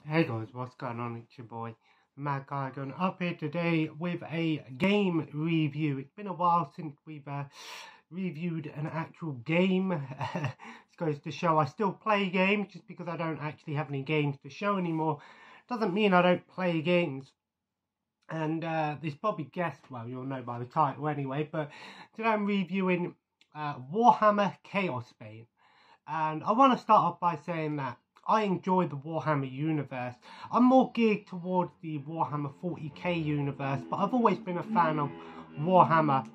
Hey guys, what's going on? It's your boy, Mad Guy, going up here today with a game review. It's been a while since we've reviewed an actual game. This goes to show I still play games, just because I don't actually have any games to show anymore doesn't mean I don't play games. And this probably guessed, well, you'll know by the title anyway, but today I'm reviewing Warhammer Chaosbane. And I want to start off by saying that I enjoy the Warhammer universe. I'm more geared towards the Warhammer 40k universe, but I've always been a fan of Warhammer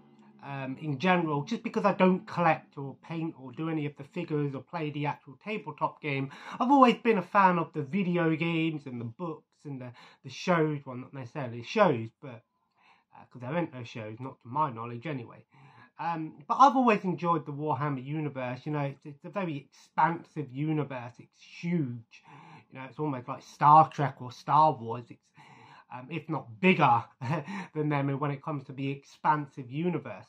in general, just because I don't collect or paint or do any of the figures or play the actual tabletop game. I've always been a fan of the video games and the books and the shows, well, not necessarily shows, but because there ain't no shows, not to my knowledge anyway. But I've always enjoyed the Warhammer universe. You know, it's a very expansive universe. It's huge. You know, it's almost like Star Trek or Star Wars. It's if not bigger than them when it comes to the expansive universe.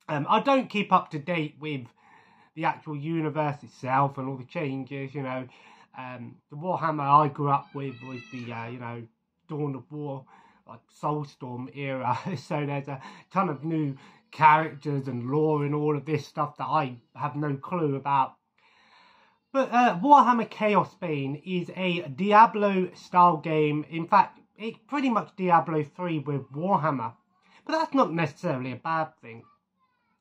I don't keep up to date with the actual universe itself and all the changes. You know, the Warhammer I grew up with was the Dawn of War, like Soulstorm era. So there's a ton of new characters and lore and all of this stuff that I have no clue about. But Warhammer Chaosbane is a Diablo style game. In fact, it's pretty much Diablo 3 with Warhammer. But that's not necessarily a bad thing.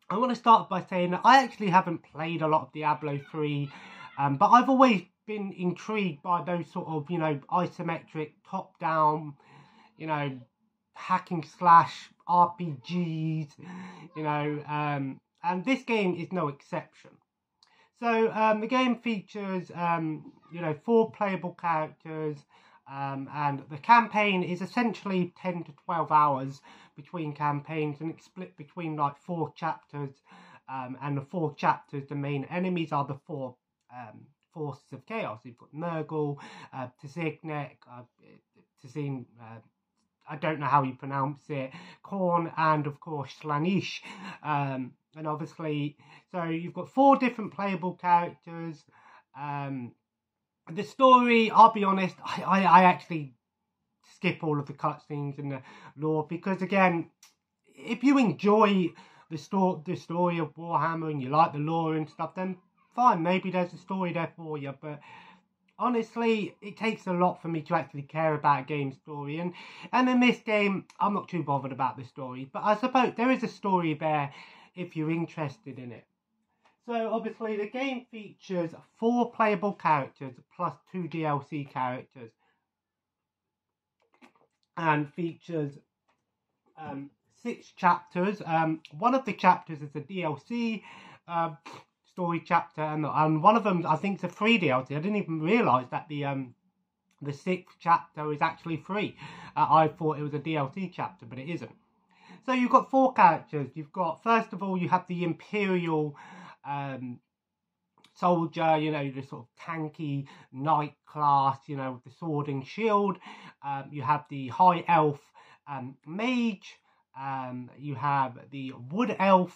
I want to start by saying that I actually haven't played a lot of Diablo 3, but I've always been intrigued by those sort of, isometric, top-down, hacking slash RPGs, and this game is no exception. So the game features, 4 playable characters, and the campaign is essentially 10 to 12 hours between campaigns, and it's split between like 4 chapters, and the 4 chapters, the main enemies are the 4 forces of chaos. You've got Nurgle, Tzignek, Tzin, I don't know how you pronounce it, Khorne, and of course Slaanesh. And obviously, so you've got 4 different playable characters. The story, I'll be honest, I actually skip all of the cutscenes and the lore, because again, if you enjoy the story of Warhammer and you like the lore and stuff, then fine, maybe there's a story there for you. But honestly, it takes a lot for me to actually care about a game story, and in this game, I'm not too bothered about the story, but I suppose there is a story there if you're interested in it. So obviously the game features 4 playable characters plus 2 DLC characters, and features 6 chapters. One of the chapters is a DLC story chapter, and one of them I think is a free DLC. I didn't even realise that the 6th chapter is actually free. I thought it was a DLC chapter, but it isn't. So you've got 4 characters. You've got, first of all, you have the Imperial soldier, the sort of tanky knight class, with the sword and shield. You have the high elf mage. You have the wood elf,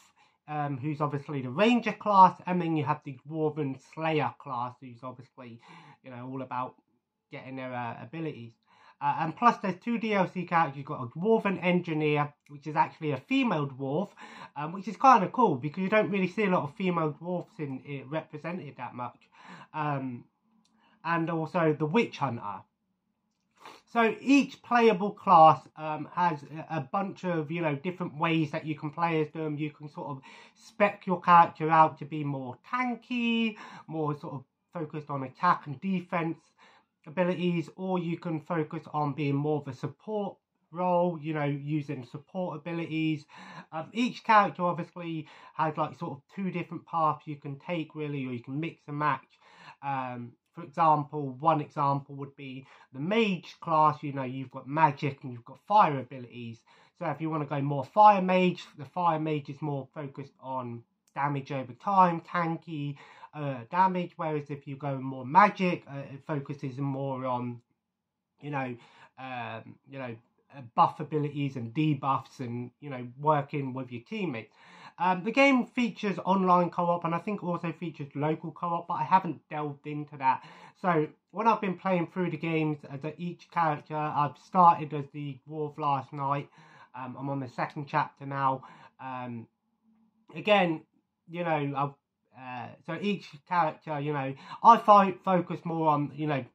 who's obviously the ranger class, and then you have the dwarven slayer class, who's obviously, all about getting their abilities. And plus there's 2 DLC characters. You've got a dwarven engineer, which is actually a female dwarf, which is kind of cool, because you don't really see a lot of female dwarfs in it represented that much. And also the witch hunter. So each playable class has a bunch of, different ways that you can play as them. You can sort of spec your character out to be more tanky, more sort of focused on attack and defense abilities, or you can focus on being more of a support role, using support abilities. Each character obviously has like sort of 2 different paths you can take, really, or you can mix and match. For example, one example would be the mage class. You've got magic and you've got fire abilities. So if you want to go more fire mage, the fire mage is more focused on damage over time, tanky damage, whereas if you go more magic, it focuses more on buff abilities and debuffs, and working with your teammates. The game features online co-op, and I think also features local co-op, but I haven't delved into that. So when I've been playing through the games as each character, I've started as the Dwarf last night. I'm on the second chapter now. Again, you know, so each character, you know, I focus more on, you know,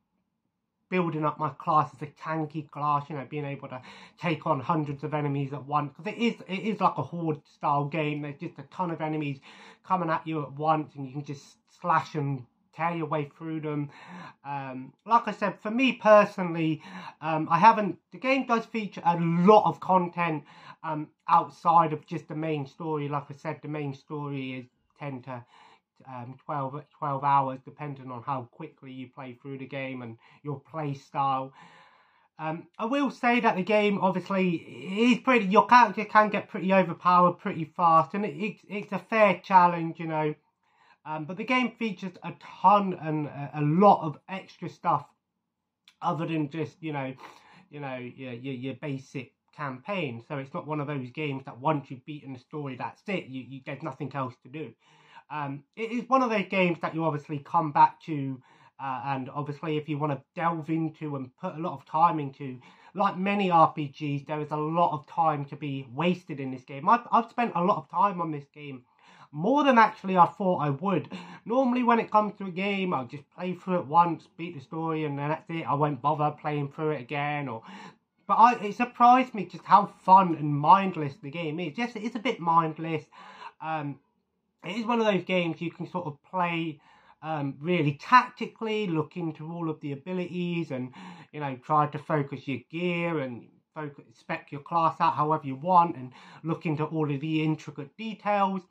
building up my class as a tanky class, you know, being able to take on hundreds of enemies at once, because it is like a horde style game. There's just a ton of enemies coming at you at once, and you can just slash and tear your way through them. Like I said, for me personally, the game does feature a lot of content outside of just the main story. Like I said, the main story is 10 to 12 hours, depending on how quickly you play through the game and your play style. I will say that the game obviously is your character can get pretty overpowered pretty fast, and it's a fair challenge, you know. But the game features a ton and a lot of extra stuff other than just, your basic campaign. So it's not one of those games that once you've beaten the story, that's it. There's nothing else to do. It is one of those games that you obviously come back to, and obviously if you want to delve into and put a lot of time into, like many RPGs, there is a lot of time to be wasted in this game. I've spent a lot of time on this game, more than actually I thought I would. Normally when it comes to a game, I'll just play through it once, beat the story, and then that's it. I won't bother playing through it again. But it surprised me just how fun and mindless the game is. Yes, it is a bit mindless. It is one of those games you can sort of play really tactically, look into all of the abilities, and, you know, try to focus your gear and spec your class out however you want, and look into all of the intricate details.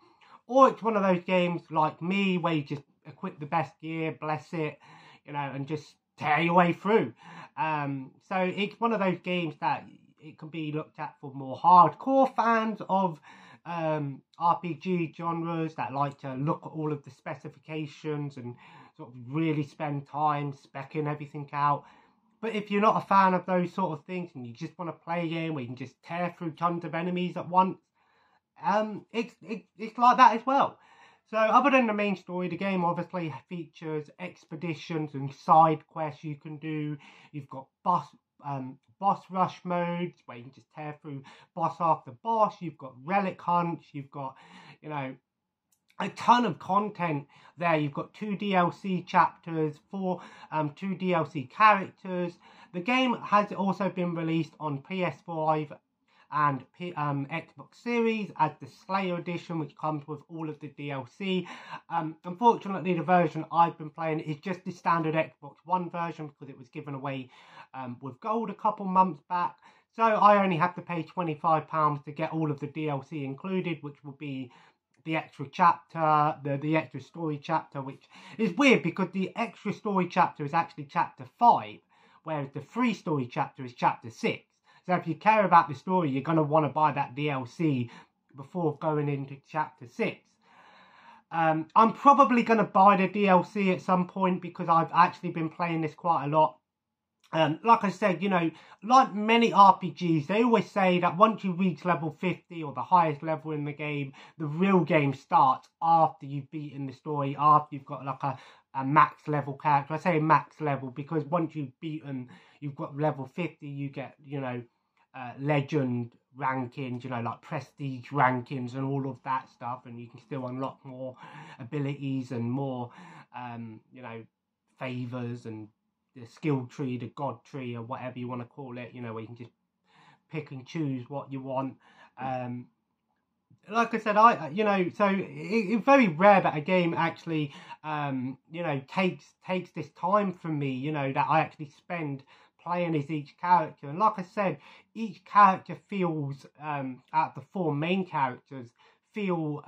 Or it's one of those games like me where you just equip the best gear, bless it, you know, and just tear your way through. So it's one of those games that it can be looked at for more hardcore fans of RPG genres that like to look at all of the specifications and sort of really spend time specking everything out. But if you're not a fan of those sort of things and you just want to play a game where you can just tear through tons of enemies at once, it's like that as well. So other than the main story, the game obviously features expeditions and side quests you can do. You've got boss rush modes where you can just tear through boss after boss. You've got relic hunts. You've got, you know, a ton of content there. You've got 2 DLC chapters, 2 DLC characters. The game has also been released on PS5 and Xbox Series as the Slayer Edition, which comes with all of the DLC. Unfortunately, the version I've been playing is just the standard Xbox One version because it was given away with gold a couple months back. So I only have to pay £25 to get all of the DLC included, which will be the extra chapter, the extra story chapter, which is weird because the extra story chapter is actually chapter 5, whereas the free story chapter is chapter 6. So if you care about the story, you're going to want to buy that DLC before going into chapter 6. I'm probably going to buy the DLC at some point because I've actually been playing this quite a lot. Like I said, you know, like many RPGs, they always say that once you reach level 50 or the highest level in the game, the real game starts after you've beaten the story, after you've got like a max level character. I say max level because once you've got level 50, you get, you know, legend rankings, you know, like prestige rankings and all of that stuff, and you can still unlock more abilities and more, you know, favors and the skill tree, the god tree, or whatever you want to call it, you know, where you can just pick and choose what you want. Like I said, so it's very rare that a game actually, you know, takes this time from me, you know, that I actually spend playing as each character. And like I said, each character feels, out of the 4 main characters, feel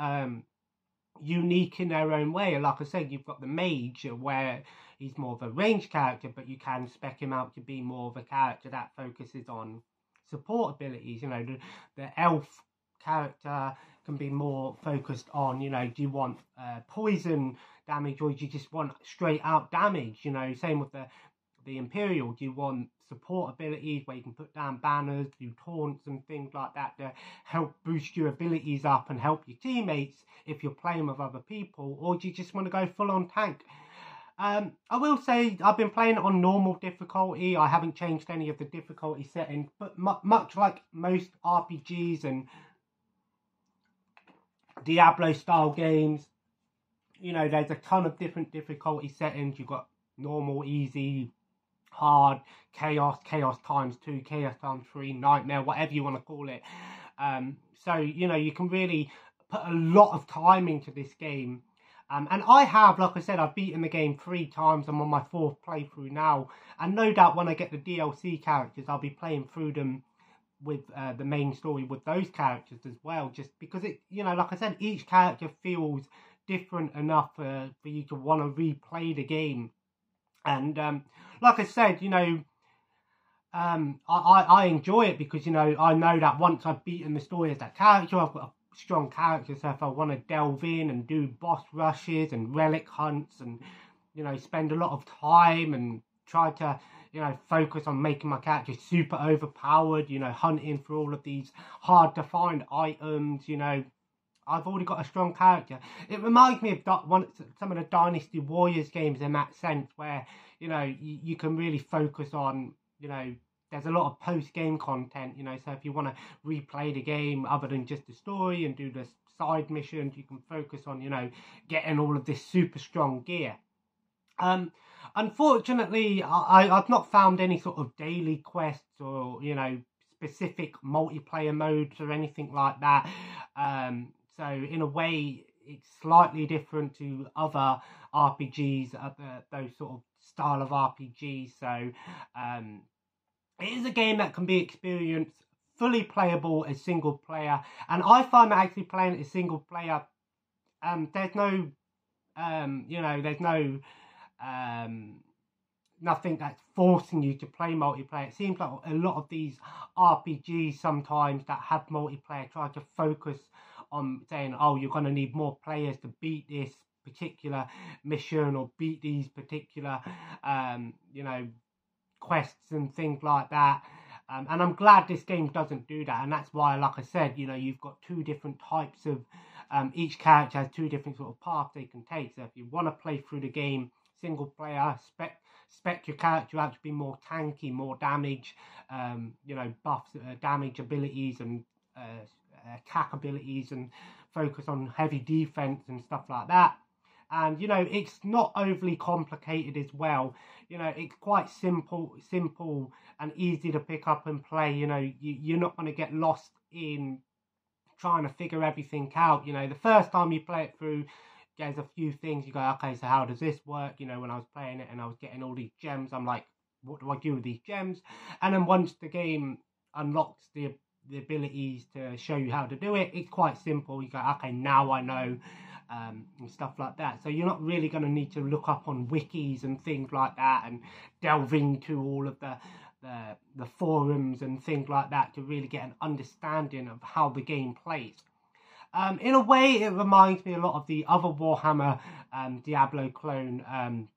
unique in their own way. And like I said, you've got the mage where he's more of a ranged character, but you can spec him out to be more of a character that focuses on support abilities. You know, the elf character can be more focused on, you know, do you want poison damage or do you just want straight out damage? You know, same with the Imperial. Do you want support abilities where you can put down banners, do taunts and things like that to help boost your abilities up and help your teammates if you're playing with other people? Or do you just want to go full on tank? I will say I've been playing it on normal difficulty. I haven't changed any of the difficulty settings, but much like most RPGs and Diablo style games, you know, there's a ton of different difficulty settings. You've got normal, easy, hard, chaos times 2, chaos times 3, nightmare, whatever you want to call it. So, you know, you can really put a lot of time into this game. And I have, like I said, I've beaten the game 3 times. I'm on my 4th playthrough now. And no doubt when I get the DLC characters, I'll be playing through them with the main story with those characters as well. Just because it, you know, like I said, each character feels different enough for you to want to replay the game. And like I said, you know, I enjoy it because, you know, I know that once I've beaten the story as that character, I've got a strong character. So if I want to delve in and do boss rushes and relic hunts and, you know, spend a lot of time and try to, you know, focus on making my character super overpowered, you know, hunting for all of these hard to find items, you know, I've already got a strong character. It reminds me of some of the Dynasty Warriors games in that sense, where, you know, you can really focus on, you know, there's a lot of post-game content, you know, so if you want to replay the game other than just the story and do the side missions, you can focus on, you know, getting all of this super strong gear. Unfortunately, I've not found any sort of daily quests or, you know, specific multiplayer modes or anything like that. So in a way, it's slightly different to other RPGs, those sort of style of RPGs. So it is a game that can be experienced fully playable as single player, and I find that actually playing it as single player, there's no, you know, there's no nothing that's forcing you to play multiplayer. It seems like a lot of these RPGs sometimes that have multiplayer try to focus on saying, oh, you're going to need more players to beat this particular mission or beat these particular, you know, quests and things like that. And I'm glad this game doesn't do that. And that's why, like I said, you know, you've got 2 different types of, each character has 2 different sort of paths they can take. So if you want to play through the game single player, expect your character out to be more tanky, more damage, you know, buffs, damage abilities and attack abilities, and focus on heavy defense and stuff like that. And, you know, it's not overly complicated as well. You know, it's quite simple and easy to pick up and play. You know, you're not going to get lost in trying to figure everything out. You know, the first time you play it through, there's a few things you go, okay, so how does this work? You know, when I was playing it and I was getting all these gems, I'm like, what do I do with these gems? And then once the game unlocks the abilities to show you how to do it, it's quite simple. You go, okay, now I know, and stuff like that. So you're not really going to need to look up on wikis and things like that and delve into all of the forums and things like that to really get an understanding of how the game plays. In a way, it reminds me a lot of the other Warhammer Diablo clone,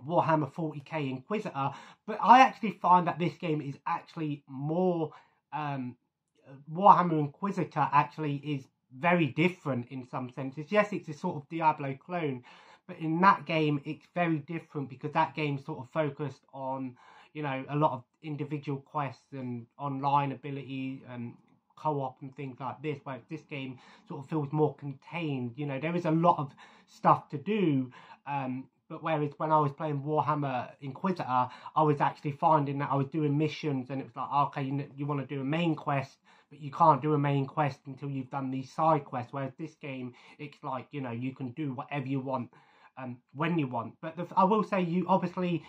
Warhammer 40k Inquisitor, but I actually find that this game is actually more, Warhammer Inquisitor actually is very different in some senses. Yes, it's a sort of Diablo clone, but in that game it's very different because that game sort of focused on, you know, a lot of individual quests and online ability and co-op and things like this, whereas this game sort of feels more contained. You know, there is a lot of stuff to do, but whereas when I was playing Warhammer Inquisitor, I was actually finding that I was doing missions and it was like, okay, you want to do a main quest, but you can't do a main quest until you've done these side quests, whereas this game, it's like, you know, you can do whatever you want when you want. But I will say, you obviously,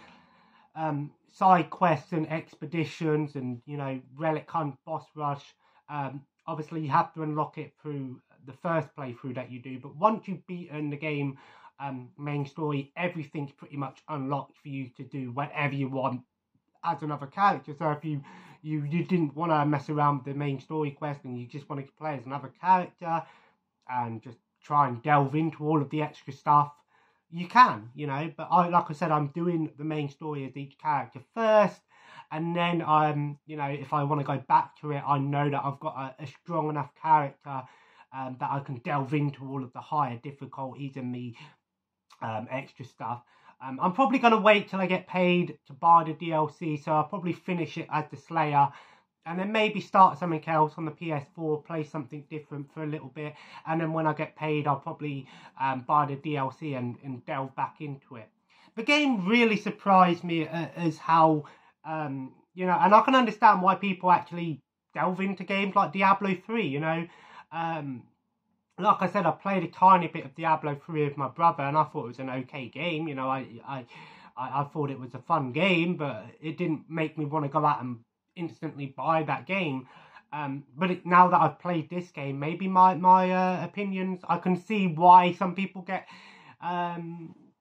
side quests and expeditions and, you know, relic hunt, boss rush, obviously you have to unlock it through the first playthrough that you do, but once you've beaten the game main story, everything's pretty much unlocked for you to do whatever you want as another character. So if you didn't want to mess around with the main story quest and you just wanted to play as another character and just try and delve into all of the extra stuff, you can, you know. But like I said, I'm doing the main story as each character first, and then you know, if I want to go back to it, I know that I've got a strong enough character that I can delve into all of the higher difficulties and the extra stuff. I'm probably going to wait till I get paid to buy the DLC, so I'll probably finish it as the Slayer, and then maybe start something else on the PS4, play something different for a little bit, and then when I get paid, I'll probably buy the DLC and delve back into it. The game really surprised me as how, you know, and I can understand why people actually delve into games like Diablo 3, you know. Like I said, I played a tiny bit of Diablo 3 with my brother, and I thought it was an okay game. You know, I thought it was a fun game, but it didn't make me want to go out and instantly buy that game. But now that I've played this game, maybe my opinions, I can see why some people get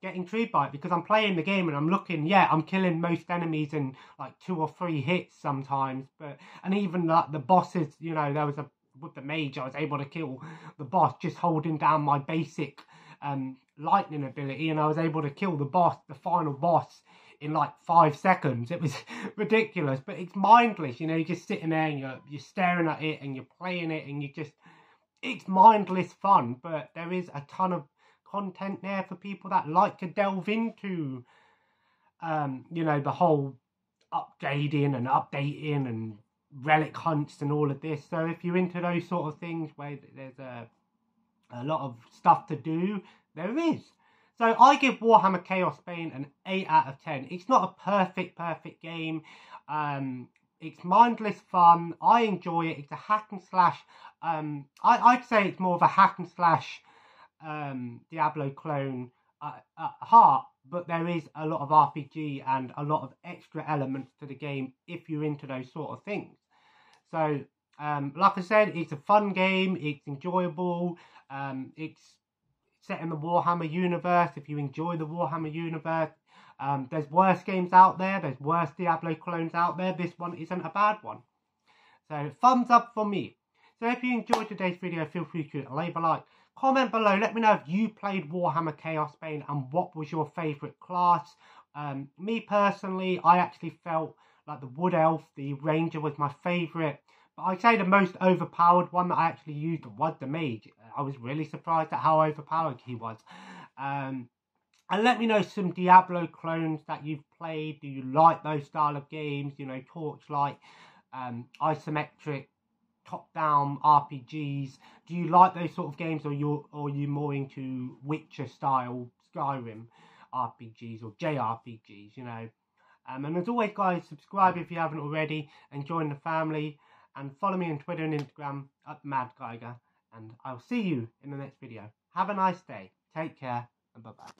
intrigued by it, because I'm playing the game and I'm looking, yeah, I'm killing most enemies in like 2 or 3 hits sometimes, and even like the bosses, you know, there was with the mage, I was able to kill the boss just holding down my basic lightning ability, and I was able to kill the final boss, in like 5 seconds. It was ridiculous, but it's mindless, you know. You're just sitting there and you're staring at it and you're playing it, and it's mindless fun. But there is a ton of content there for people that like to delve into, you know, the whole upgrading and updating and relic hunts and all of this. So if you're into those sort of things where there's a lot of stuff to do, there is. So I give Warhammer Chaosbane an 8 out of 10. It's not a perfect game. It's mindless fun. I enjoy it. It's a hack and slash. I'd say it's more of a hack and slash Diablo clone at heart, but there is a lot of RPG and a lot of extra elements to the game if you're into those sort of things. So, like I said, it's a fun game. It's enjoyable. It's set in the Warhammer universe. If you enjoy the Warhammer universe, there's worse games out there. There's worse Diablo clones out there. This one isn't a bad one. So, thumbs up for me. So, if you enjoyed today's video, feel free to leave a like. Comment below. Let me know if you played Warhammer Chaosbane and what was your favourite class. Me personally, I actually felt like the Wood Elf, the Ranger, was my favourite. But I'd say the most overpowered one that I actually used was the Mage. I was really surprised at how overpowered he was. And let me know some Diablo clones that you've played. Do you like those style of games? You know, Torchlight, isometric, top-down RPGs. Do you like those sort of games, or are you more into Witcher-style Skyrim RPGs or JRPGs, you know? And as always, guys, subscribe if you haven't already, and join the family, and follow me on Twitter and Instagram at MadGeiger, and I'll see you in the next video. Have a nice day. Take care, and bye-bye.